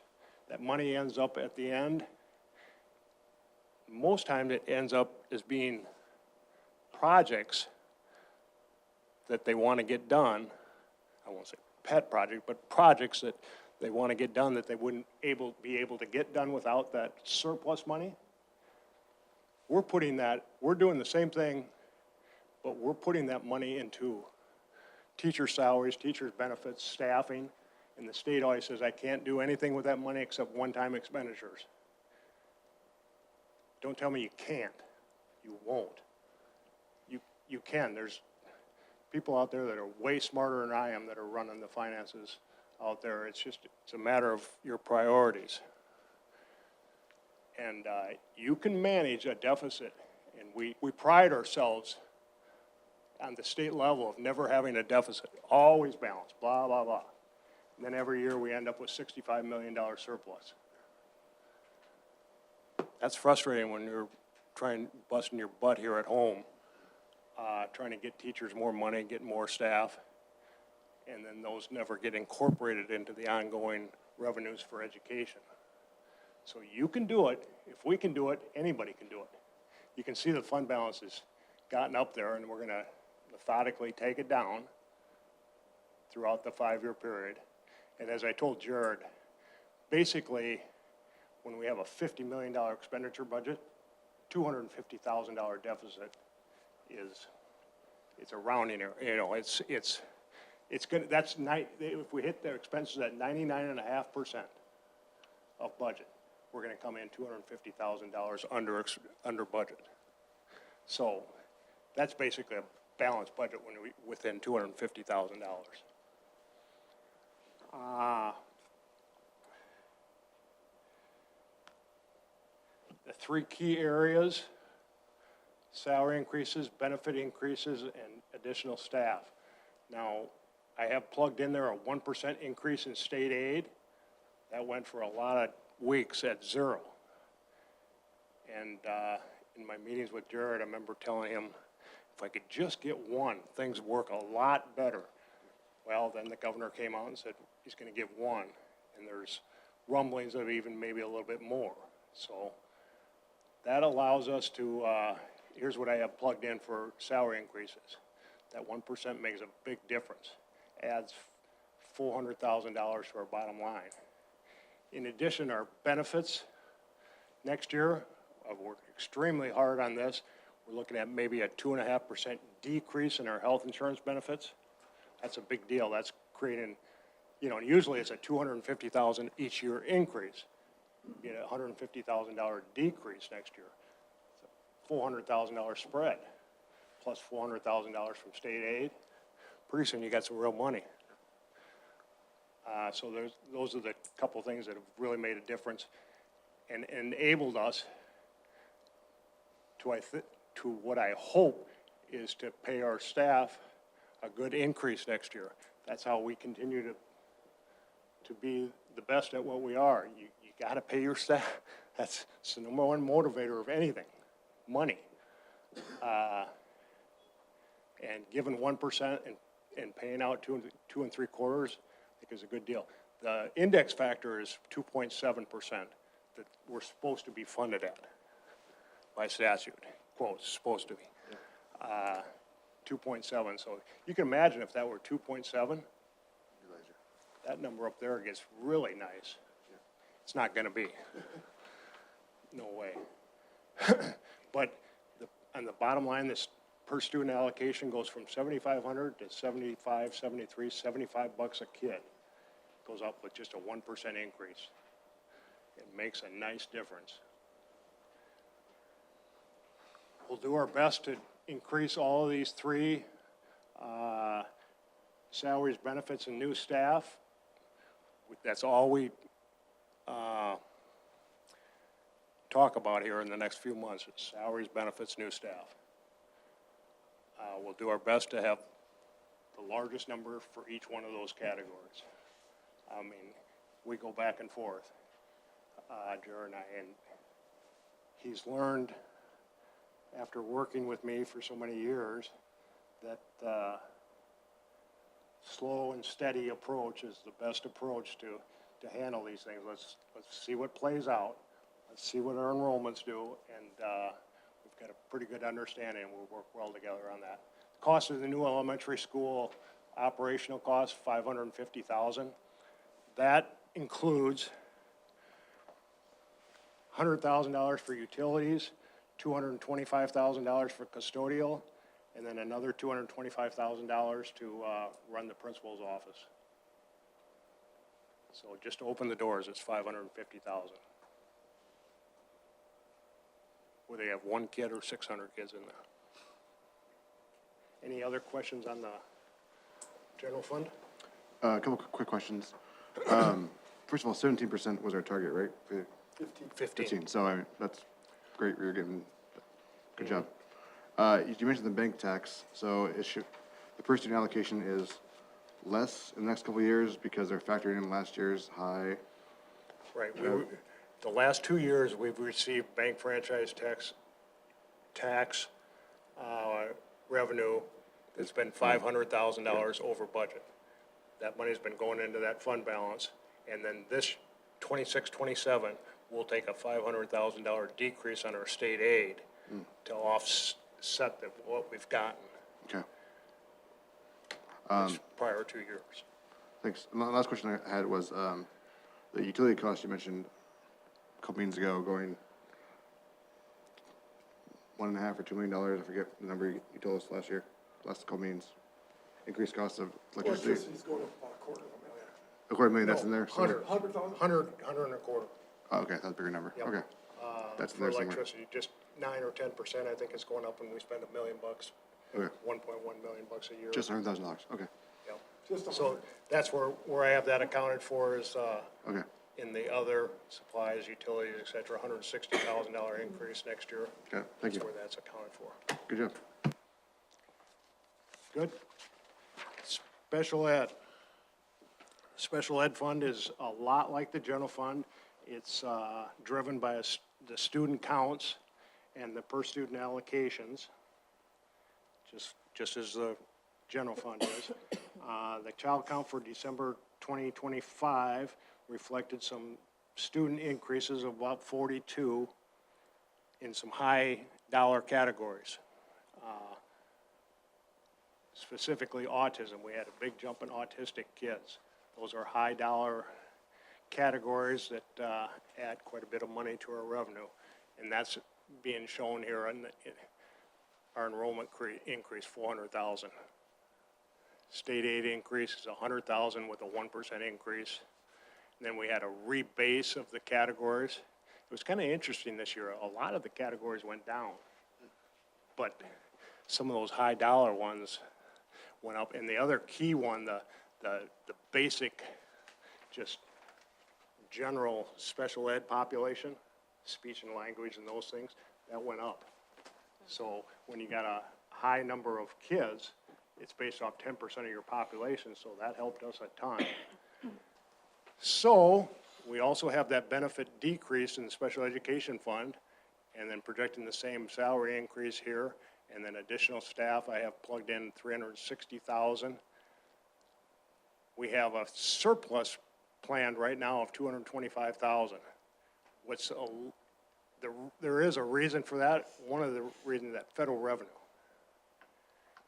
[SPEAKER 2] That money ends up at the end, most times it ends up as being projects that they want to get done. I won't say pet project, but projects that they want to get done that they wouldn't be able to get done without that surplus money. We're doing the same thing, but we're putting that money into teacher salaries, teachers' benefits, staffing, and the state always says, I can't do anything with that money except one-time expenditures. Don't tell me you can't. You won't. You can. There's people out there that are way smarter than I am that are running the finances out there. It's a matter of your priorities. And you can manage a deficit, and we pride ourselves on the state level of never having a deficit, always balanced, blah, blah, blah. And then every year we end up with $65 million surplus. That's frustrating when you're busting your butt here at home, trying to get teachers more money, get more staff, and then those never get incorporated into the ongoing revenues for education. So you can do it. If we can do it, anybody can do it. You can see the fund balance has gotten up there, and we're going to methodically take it down throughout the 5-year period. And as I told Jared, basically, when we have a $50 million expenditure budget, $250,000 deficit it's a rounding error. You know, it's good. If we hit the expenses at 99.5% of budget, we're going to come in $250,000 under budget. So that's basically a balanced budget when we within $250,000. The 3 key areas: salary increases, benefit increases, and additional staff. Now, I have plugged in there a 1% increase in state aid. That went for a lot of weeks at 0. And in my meetings with Jared, I remember telling him, if I could just get 1, things work a lot better. Well, then the governor came out and said he's going to give 1, and there's rumblings of even maybe a little bit more. So that allows us to, here's what I have plugged in for salary increases. That 1% makes a big difference, adds $400,000 to our bottom line. In addition, our benefits next year, I've worked extremely hard on this. We're looking at maybe a 2.5% decrease in our health insurance benefits. That's a big deal. That's creating, you know, and usually it's a $250,000 each year increase. You get a $150,000 decrease next year. It's a $400,000 spread, plus $400,000 from state aid. Pretty soon you got some real money. So those are the couple things that have really made a difference and enabled us to what I hope is to pay our staff a good increase next year. That's how we continue to be the best at what we are. You got to pay your staff. That's the number one motivator of anything, money. And giving 1% and paying out 2 3/4, I think is a good deal. The index factor is 2.7% that we're supposed to be funded at by statute. Quote, supposed to be. 2.7. So you can imagine if that were 2.7, that number up there gets really nice. It's not going to be. No way. But on the bottom line, this per student allocation goes from $7,500 to $75, $73, $75 a kid. Goes up with just a 1% increase. It makes a nice difference. We'll do our best to increase all of these 3 salaries, benefits, and new staff. That's all we talk about here in the next few months is salaries, benefits, new staff. We'll do our best to have the largest number for each one of those categories. I mean, we go back and forth, Jared and I, and he's learned, after working with me for so many years, that slow and steady approach is the best approach to handle these things. Let's see what plays out. Let's see what our enrollments do, and we've got a pretty good understanding, and we'll work well together on that. The cost of the new elementary school operational cost, $550,000. That includes $100,000 for utilities, $225,000 for custodial, and then another $225,000 to run the principal's office. So just to open the doors, it's $550,000. Whether you have one kid or 600 kids in there. Any other questions on the general fund?
[SPEAKER 6] A couple quick questions. First of all, 17% was our target, right? 15, so I mean, that's great, you're getting, good job. You mentioned the bank tax, so the per student allocation is less in the next couple of years because they're factoring in last year's high.
[SPEAKER 2] Right, the last 2 years, we've received bank franchise tax revenue that's been $500,000 over budget. That money's been going into that fund balance, and then this 26-27, we'll take a $500,000 decrease on our state aid to offset what we've gotten
[SPEAKER 6] Okay,
[SPEAKER 2] these prior 2 years.
[SPEAKER 6] thanks. And the last question I had was, the utility cost you mentioned a couple meetings ago going $1.5 or $2 million, I forget the number you told us last couple meetings. Increased cost of electricity.
[SPEAKER 7] Electricity's going up about $250,000.
[SPEAKER 6] $250,000, that's in there?
[SPEAKER 2] Hundred.
[SPEAKER 7] 100,000?
[SPEAKER 2] 100 and a quarter.
[SPEAKER 6] Oh, okay, that's a bigger number,
[SPEAKER 2] Yep.
[SPEAKER 6] okay. That's in
[SPEAKER 2] For
[SPEAKER 6] there somewhere.
[SPEAKER 2] electricity, just 9 or 10%, I think it's going up, and we spend $1 million,
[SPEAKER 6] Okay,
[SPEAKER 2] 1.1 million bucks a year.
[SPEAKER 6] just $100,000, okay,
[SPEAKER 2] Yep.
[SPEAKER 7] Just a
[SPEAKER 2] So that's where I have that accounted for is,
[SPEAKER 6] okay,
[SPEAKER 2] in the other supplies, utilities, et cetera, $160,000 increase next year.
[SPEAKER 6] okay, thank
[SPEAKER 2] That's
[SPEAKER 6] you.
[SPEAKER 2] where that's accounted for.
[SPEAKER 6] Good job.
[SPEAKER 2] Good. Special ed. Special ed fund is a lot like the general fund. It's driven by the student counts and the per student allocations, just as the general fund is. The child count for December 2025 reflected some student increases of about 42 in some high dollar categories. Specifically autism, we had a big jump in autistic kids. Those are high dollar categories that add quite a bit of money to our revenue. And that's being shown here in our enrollment increase, 400,000. State aid increase is 100,000 with a 1% increase. And then we had a rebase of the categories. It was kind of interesting this year. A lot of the categories went down, but some of those high dollar ones went up. And the other key one, the basic, just general special ed population, speech and language and those things, that went up. So when you got a high number of kids, it's based off 10% of your population, so that helped us a ton. So we also have that benefit decrease in the special education fund, and then projecting the same salary increase here, and then additional staff, I have plugged in 360,000. We have a surplus planned right now of 225,000. There is a reason for that. One of the reasons that federal revenue.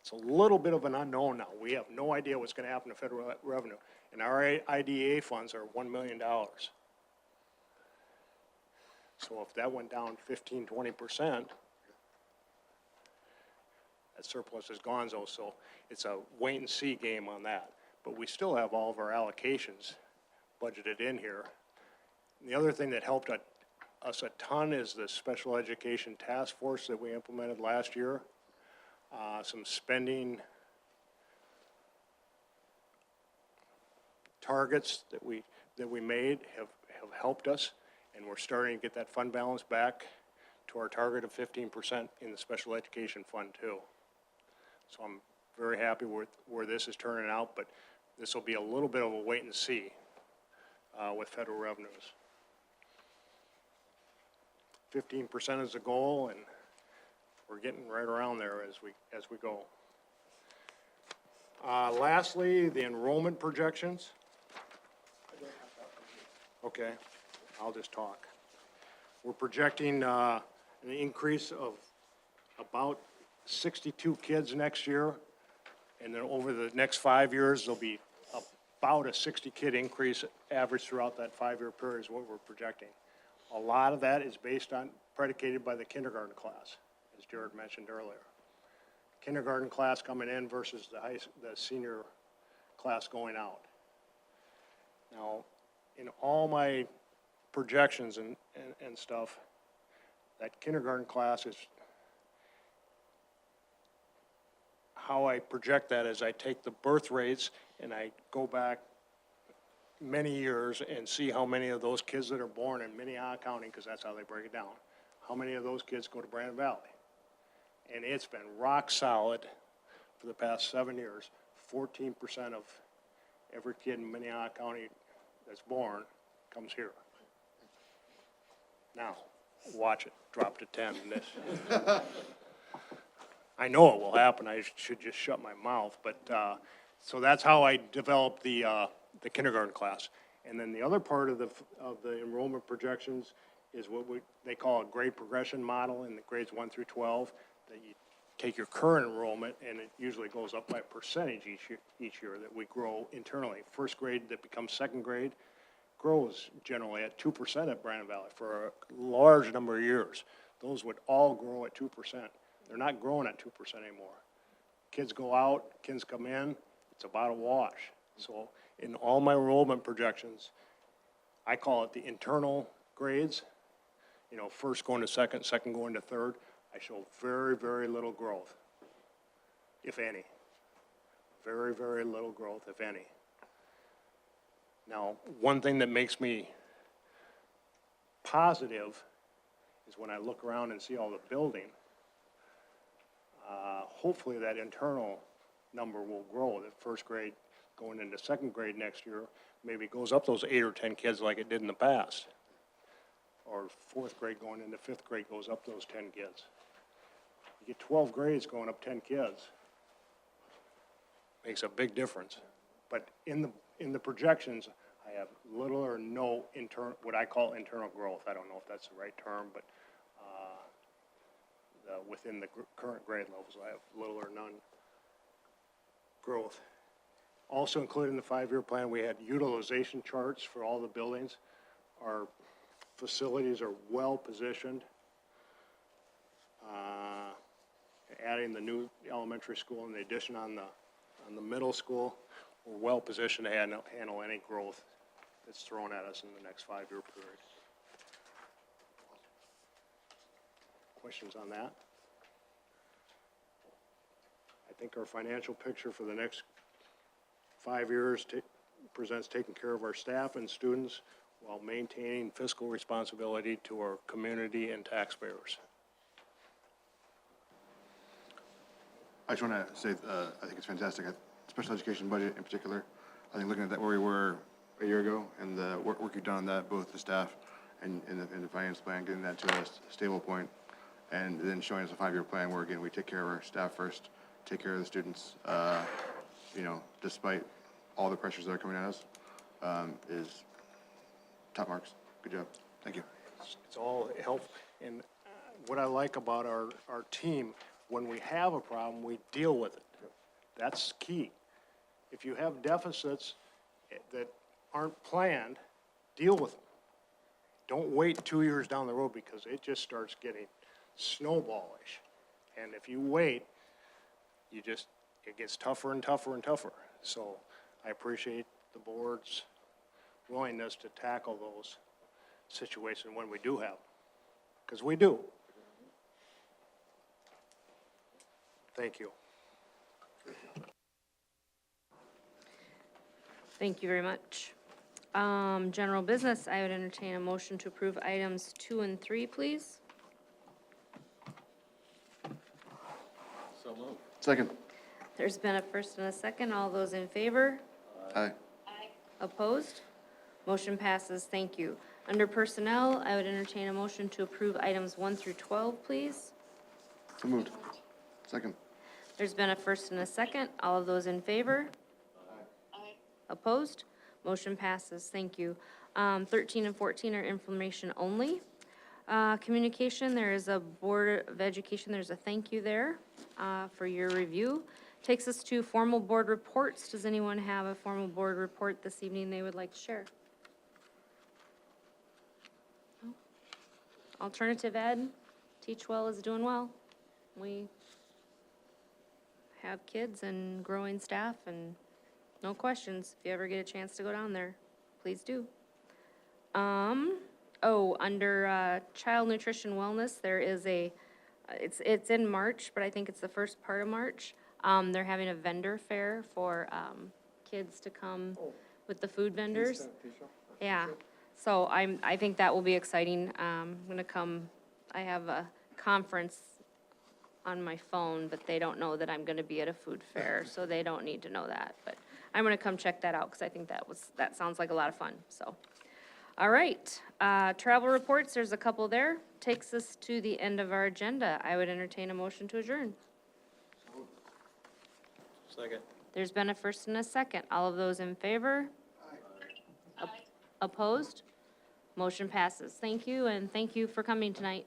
[SPEAKER 2] It's a little bit of an unknown now. We have no idea what's going to happen to federal revenue. And our IDEA funds are $1 million. So if that went down 15, 20%, that surplus is gonzo. So it's a wait and see game on that. But we still have all of our allocations budgeted in here. And the other thing that helped us a ton is the special education task force that we implemented last year. Some spending targets that we made have helped us, and we're starting to get that fund balance back to our target of 15% in the special education fund too. So I'm very happy with where this is turning out, but this will be a little bit of a wait and see with federal revenues. 15% is the goal, and we're getting right around there as we go. Lastly, the enrollment projections. Okay, I'll just talk. We're projecting an increase of about 62 kids next year, and then over the next 5 years, there'll be about a 60-kid increase average throughout that 5-year period is what we're projecting. A lot of that is predicated by the kindergarten class, as Jared mentioned earlier. Kindergarten class coming in versus the senior class going out. Now, in all my projections and stuff, that kindergarten class is, how I project that is I take the birth rates and I go back many years and see how many of those kids that are born in Minnehaha County, because that's how they break it down, how many of those kids go to Brandon Valley. And it's been rock solid for the past 7 years. 14% of every kid in Minnehaha County that's born comes here. Now, watch it drop to 10 in this. I know it will happen, I should just shut my mouth, but, so that's how I developed the kindergarten class. And then the other part of the enrollment projections is what they call a grade progression model in the grades 1 through 12, that you take your current enrollment and it usually goes up by a percentage each year that we grow internally. First grade that becomes second grade grows generally at 2% at Brandon Valley for a large number of years. Those would all grow at 2%. They're not growing at 2% anymore. Kids go out, kids come in, it's about a wash. So in all my enrollment projections, I call it the internal grades. You know, first going to second, second going to third. I show very, very little growth, if any. Very, very little growth, if any. Now, one thing that makes me positive is when I look around and see all the building, hopefully that internal number will grow. That first grade going into second grade next year maybe goes up those 8 or 10 kids like it did in the past. Or fourth grade going into fifth grade goes up those 10 kids. You get 12 grades going up 10 kids. Makes a big difference. But in the projections, I have little or no what I call internal growth. I don't know if that's the right term, but within the current grade levels, I have little or none growth. Also included in the 5-year plan, we had utilization charts for all the buildings. Our facilities are well positioned. Adding the new elementary school and the addition on the middle school, we're well positioned to handle any growth that's thrown at us in the next 5-year period. Questions on that? I think our financial picture for the next 5 years presents taking care of our staff and students while maintaining fiscal responsibility to our community and taxpayers.
[SPEAKER 6] I just want to say, I think it's fantastic. Special education budget in particular, I think looking at that where we were a year ago and the work you've done on that, both the staff and the finance plan, getting that to a stable point, and then showing us a 5-year plan where, again, we take care of our staff first, take care of the students, you know, despite all the pressures that are coming at us, is top marks. Good job. Thank you.
[SPEAKER 2] It's all help. And what I like about our team, when we have a problem, we deal with it. That's key. If you have deficits that aren't planned, deal with them. Don't wait 2 years down the road because it just starts getting snowballish. And if you wait, it gets tougher and tougher and tougher. So I appreciate the board's willingness to tackle those situations when we do have them, because we do. Thank you.
[SPEAKER 1] Thank you very much. General business, I would entertain a motion to approve items 2 and 3, please.
[SPEAKER 4] So moved.
[SPEAKER 6] Second.
[SPEAKER 1] There's been a first and a second. All those in favor?
[SPEAKER 6] Aye.
[SPEAKER 1] Opposed? Motion passes. Thank you. Under personnel, I would entertain a motion to approve items 1 through 12, please.
[SPEAKER 6] So moved. Second.
[SPEAKER 1] There's been a first and a second. All of those in favor? Opposed? Motion passes. Thank you. 13 and 14 are information only. Communication, there is a Board of Education, there's a thank you there for your review. Takes us to formal board reports. Does anyone have a formal board report this evening they would like to share? No? Alternative ed, Teach Well is doing well. We have kids and growing staff and no questions. If you ever get a chance to go down there, please do. Under child nutrition wellness, there is it's in March, but I think it's the first part of March. They're having a vendor fair for kids to come with the food vendors. Yeah, so I think that will be exciting. I'm gonna come, I have a conference on my phone, but they don't know that I'm gonna be at a food fair, so they don't need to know that. But I'm gonna come check that out, because I think that sounds like a lot of fun, so. All right, travel reports, there's a couple there. Takes us to the end of our agenda. I would entertain a motion to adjourn.
[SPEAKER 4] Second.
[SPEAKER 1] There's been a first and a second. All of those in favor? Opposed? Motion passes. Thank you, and thank you for coming tonight.